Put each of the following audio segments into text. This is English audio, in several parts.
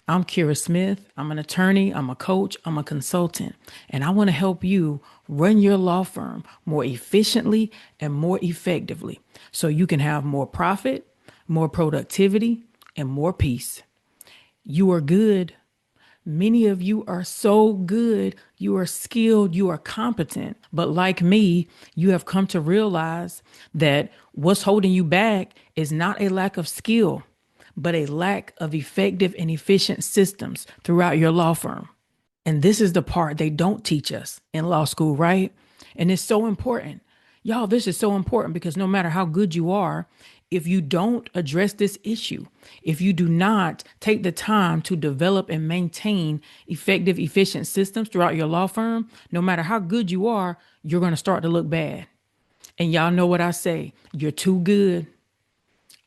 I'm Kira Smith. I'm an attorney, I'm a coach, I'm a consultant, and I want to help you run your law firm more efficiently and more effectively so you can have more profit, more productivity, and more peace. You are good. Many of you are so good. You are skilled. You are competent. But like me, you have come to realize that what's holding you back is not a lack of skill, but a lack of effective and efficient systems throughout your law firm. And this is the part they don't teach us in law school, right? And it's so important. Y'all, this is so important because no matter how good you are, if you don't address this issue, if you do not take the time to develop and maintain effective, efficient systems throughout your law firm, no matter how good you are, you're going to start to look bad. And y'all know what I say, you're too good.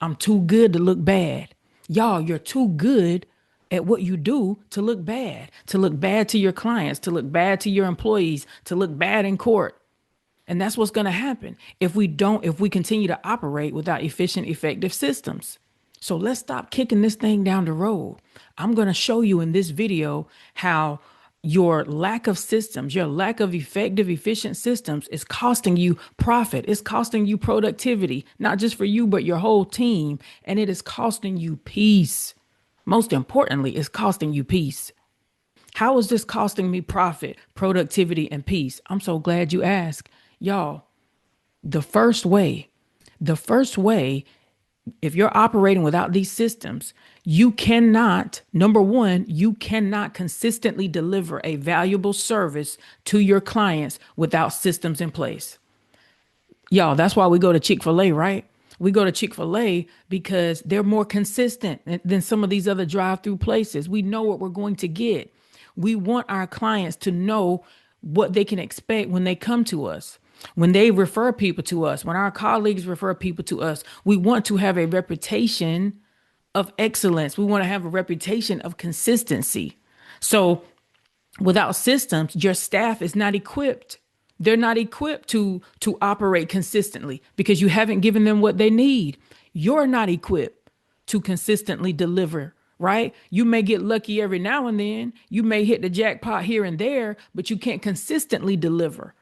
I'm too good to look bad. Y'all, you're too good at what you do to look bad to your clients, to look bad to your employees, to look bad in court. And that's what's going to happen if we continue to operate without efficient, effective systems. So let's stop kicking this thing down the road. I'm going to show you in this video how your lack of systems, your lack of effective, efficient systems is costing you profit. It's costing you productivity, not just for you, but your whole team. And it is costing you peace. Most importantly, it's costing you peace. How is this costing me profit, productivity, and peace? I'm so glad you asked. Y'all, the first way, if you're operating without these systems, you cannot, number one, you cannot consistently deliver a valuable service to your clients without systems in place. Y'all, that's why we go to Chick-fil-A, right? We go to Chick-fil-A because they're more consistent than some of these other drive-through places. We know what we're going to get. We want our clients to know what they can expect when they come to us. When they refer people to us, when our colleagues refer people to us, we want to have a reputation of excellence. We want to have a reputation of consistency. So without systems, your staff is not equipped. They're not equipped to operate consistently because you haven't given them what they need. You're not equipped to consistently deliver, right? You may get lucky every now and then. You may hit the jackpot here and there, but you can't consistently deliver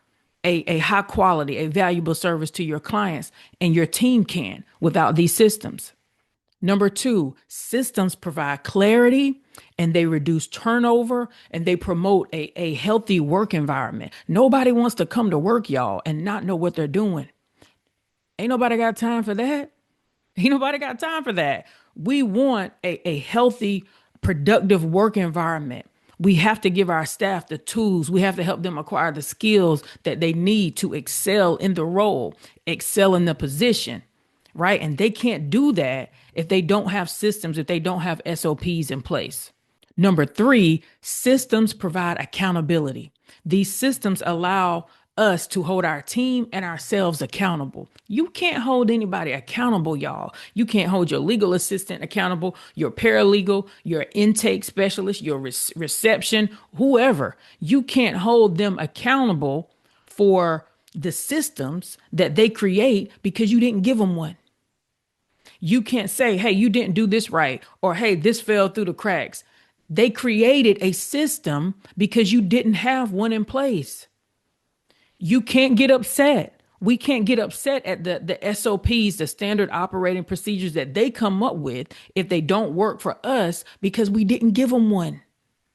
a high quality, a valuable service to your clients, and your team can without these systems. Number two, systems provide clarity and they reduce turnover and they promote a healthy work environment. Nobody wants to come to work, y'all, and not know what they're doing. Ain't nobody got time for that. Ain't nobody got time for that. We want a healthy, productive work environment. We have to give our staff the tools. We have to help them acquire the skills that they need to excel in the role, excel in the position, right? And they can't do that if they don't have systems, if they don't have SOPs in place. Number three, systems provide accountability. These systems allow us to hold our team and ourselves accountable. You can't hold anybody accountable, y'all. You can't hold your legal assistant accountable, your paralegal, your intake specialist, your reception, whoever. You can't hold them accountable for the systems that they create because you didn't give them one. You can't say, hey, you didn't do this right, or hey, this fell through the cracks. They created a system because you didn't have one in place. You can't get upset. We can't get upset at the SOPs, the standard operating procedures that they come up with if they don't work for us because we didn't give them one.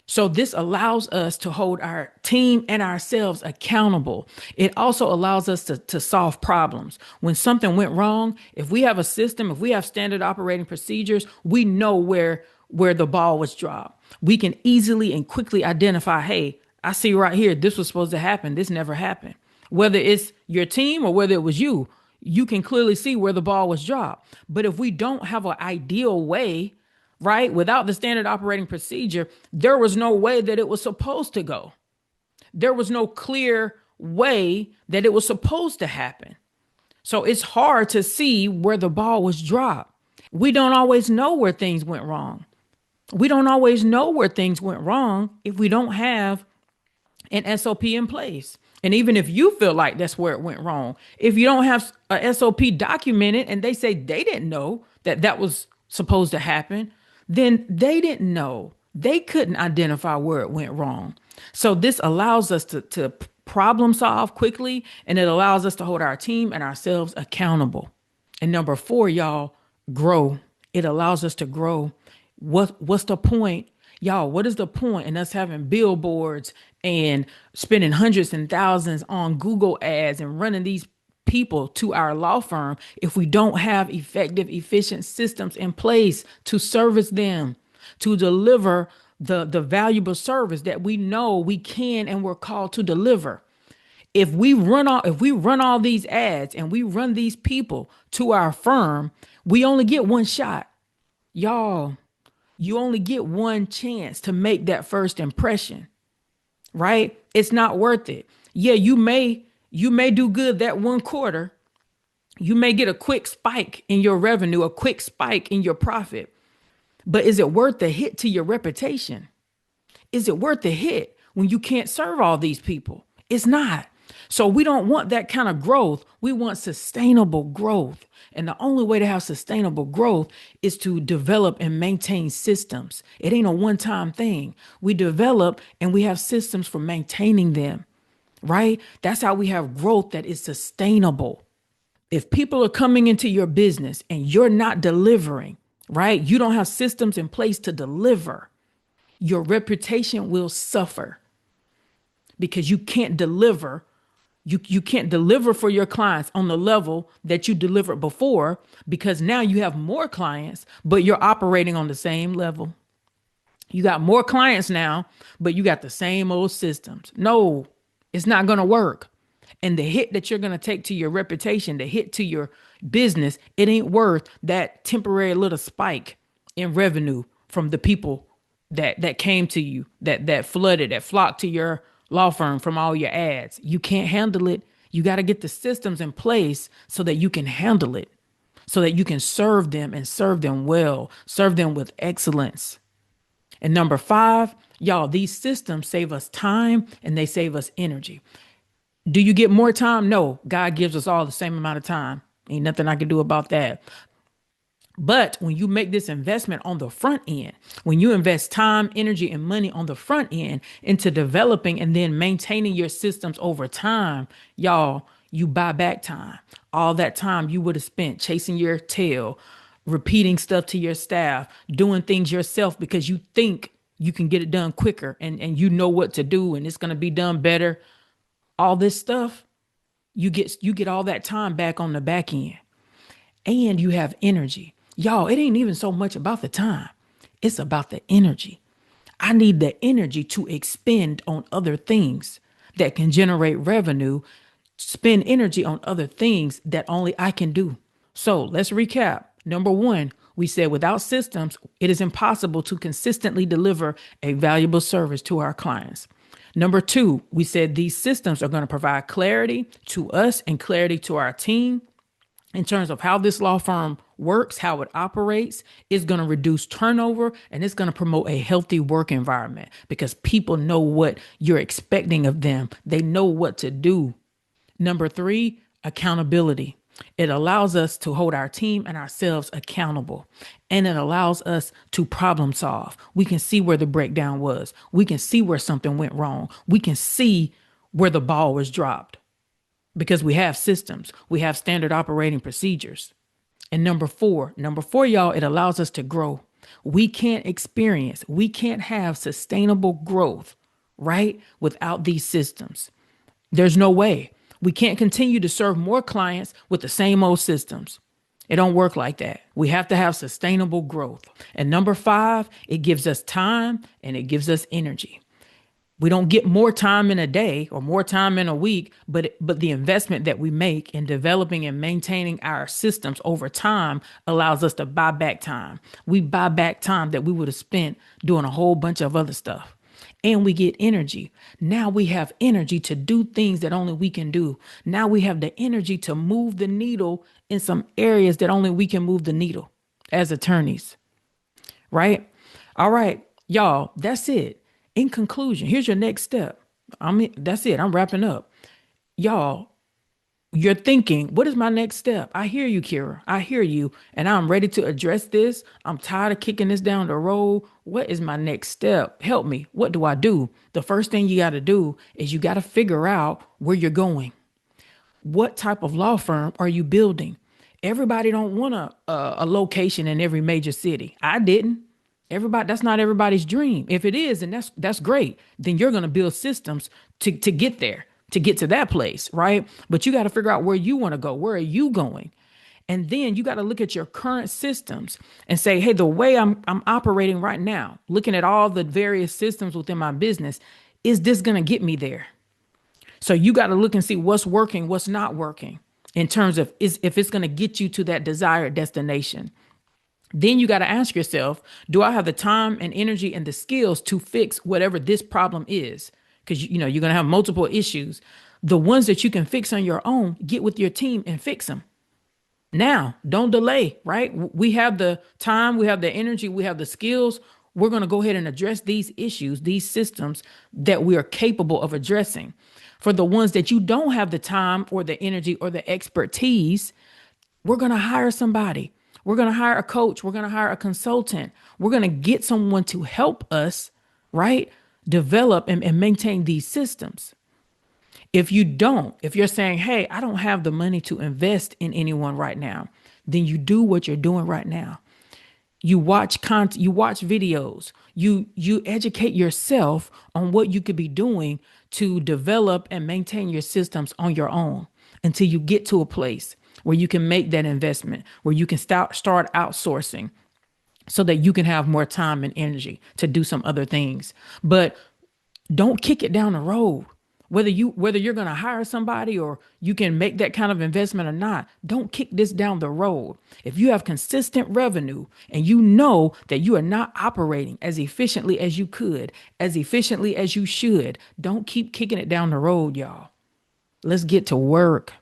So this allows us to hold our team and ourselves accountable. It also allows us to solve problems. When something went wrong, if we have a system, if we have standard operating procedures, we know where the ball was dropped. We can easily and quickly identify, hey, I see right here, this was supposed to happen. This never happened. Whether it's your team or whether it was you, you can clearly see where the ball was dropped. But if we don't have an ideal way, right, without the standard operating procedure, there was no way that it was supposed to go. There was no clear way that it was supposed to happen. So it's hard to see where the ball was dropped. We don't always know where things went wrong. We don't always know where things went wrong if we don't have an SOP in place. And even if you feel like that's where it went wrong, if you don't have a SOP documented and they say they didn't know that that was supposed to happen, then they didn't know They couldn't identify where it went wrong. So this allows us to problem solve quickly, and it allows us to hold our team and ourselves accountable. And number four, y'all, grow. It allows us to grow. What's the point? Y'all, what is the point in us having billboards and spending hundreds and thousands on Google ads and running these people to our law firm if we don't have effective, efficient systems in place to service them, to deliver the valuable service that we know we can and we're called to deliver? If we run all these ads and we run these people to our firm, we only get one shot. Y'all, you only get one chance to make that first impression, right? It's not worth it. Yeah, you may do good that one quarter. You may get a quick spike in your revenue, a quick spike in your profit. But is it worth the hit to your reputation? Is it worth the hit when you can't serve all these people? It's not. So we don't want that kind of growth. We want sustainable growth. And the only way to have sustainable growth is to develop and maintain systems. It ain't a one-time thing. We develop and we have systems for maintaining them, right? That's how we have growth that is sustainable. If people are coming into your business and you're not delivering, right? You don't have systems in place to deliver. Your reputation will suffer because you can't deliver. You can't deliver for your clients on the level that you delivered before, because now you have more clients, but you're operating on the same level. You got more clients now, but you got the same old systems. No, it's not going to work. And the hit that you're going to take to your reputation, the hit to your business, it ain't worth that temporary little spike in revenue from the people that came to you, that flocked to your law firm from all your ads. You can't handle it. You got to get the systems in place so that you can handle it, so that you can serve them and serve them well, serve them with excellence. And number five, y'all, these systems save us time and they save us energy. Do you get more time? No, God gives us all the same amount of time. Ain't nothing I can do about that. But when you make this investment on the front end, when you invest time, energy, and money on the front end into developing and then maintaining your systems over time, y'all, you buy back time. All that time you would have spent chasing your tail, repeating stuff to your staff, doing things yourself because you think you can get it done quicker and you know what to do and it's going to be done better. All this stuff, you get all that time back on the back end, and you have energy. Y'all, it ain't even so much about the time. It's about the energy. I need the energy to expend on other things that can generate revenue, spend energy on other things that only I can do. So let's recap. Number one, we said without systems, it is impossible to consistently deliver a valuable service to our clients. Number two, we said these systems are going to provide clarity to us and clarity to our team in terms of how this law firm works, how it operates. It's going to reduce turnover and it's going to promote a healthy work environment because people know what you're expecting of them. They know what to do. Number three, accountability. It allows us to hold our team and ourselves accountable, and it allows us to problem solve. We can see where the breakdown was. We can see where something went wrong. We can see where the ball was dropped because we have systems. We have standard operating procedures. And number four, y'all, it allows us to grow. We can't have sustainable growth, right, without these systems. There's no way. We can't continue to serve more clients with the same old systems. It don't work like that. We have to have sustainable growth. And number five, it gives us time and it gives us energy. We don't get more time in a day or more time in a week, but the investment that we make in developing and maintaining our systems over time allows us to buy back time. We buy back time that we would have spent doing a whole bunch of other stuff. And we get energy. Now we have energy to do things that only we can do. Now we have the energy to move the needle in some areas that only we can move the needle as attorneys. Right? All right, y'all, that's it. In conclusion, here's your next step. That's it. I'm wrapping up. Y'all, You're thinking, what is my next step? I hear you, Kira. I hear you. And I'm ready to address this. I'm tired of kicking this down the road. What is my next step? Help me. What do I do? The first thing you got to do is you got to figure out where you're going. What type of law firm are you building? Everybody don't want a location in every major city. I didn't. Everybody, that's not everybody's dream. If it is, and that's great. Then you're going to build systems to get there, to get to that place, right? But you got to figure out where you want to go. Where are you going? And then you got to look at your current systems and say, hey, the way I'm operating right now, looking at all the various systems within my business, is this going to get me there? So you got to look and see what's working, what's not working in terms of if it's going to get you to that desired destination. Then you got to ask yourself, do I have the time and energy and the skills to fix whatever this problem is? Because you're going to have multiple issues. The ones that you can fix on your own, get with your team and fix them. Now, don't delay, right? We have the time, we have the energy, we have the skills. We're going to go ahead and address these issues, these systems that we are capable of addressing. For the ones that you don't have the time or the energy or the expertise, we're going to hire somebody. We're going to hire a coach. We're going to hire a consultant. We're going to get someone to help us, right? Develop and maintain these systems. If you're saying, hey, I don't have the money to invest in anyone right now, then you do what you're doing right now. You watch content, you watch videos, you educate yourself on what you could be doing to develop and maintain your systems on your own until you get to a place where you can make that investment, where you can start outsourcing so that you can have more time and energy to do some other things. But don't kick it down the road. Whether you're going to hire somebody or you can make that kind of investment or not, don't kick this down the road. If you have consistent revenue and you know that you are not operating as efficiently as you could, as efficiently as you should, don't keep kicking it down the road, y'all. Let's get to work.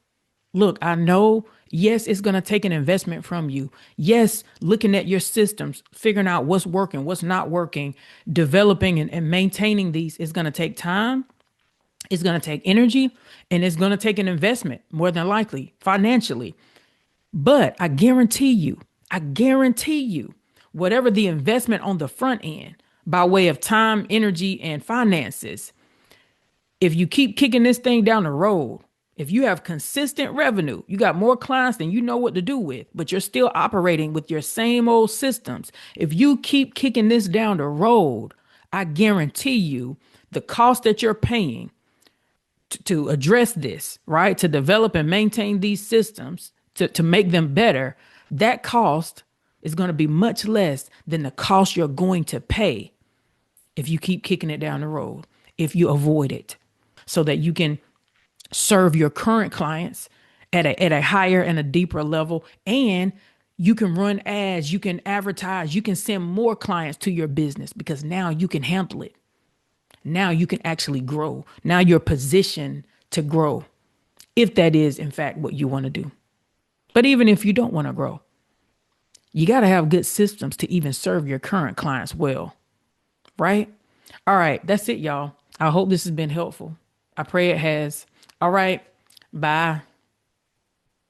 Look, I know, yes, it's going to take an investment from you. Yes, looking at your systems, figuring out what's working, what's not working, developing and maintaining these is going to take time. It's going to take energy and it's going to take an investment, more than likely, financially. But I guarantee you, whatever the investment on the front end by way of time, energy, and finances, if you keep kicking this thing down the road, if you have consistent revenue, you got more clients than you know what to do with, but you're still operating with your same old systems. If you keep kicking this down the road, I guarantee you the cost that you're paying to address this, right? To develop and maintain these systems, to make them better, that cost is going to be much less than the cost you're going to pay if you keep kicking it down the road, if you avoid it, so that you can serve your current clients at a higher and a deeper level. And you can run ads, you can advertise, you can send more clients to your business because now you can handle it. Now you can actually grow. Now you're positioned to grow, if that is, in fact, what you want to do. But even if you don't want to grow, you got to have good systems to even serve your current clients well, right? All right, that's it, y'all. I hope this has been helpful. I pray it has. All right, bye.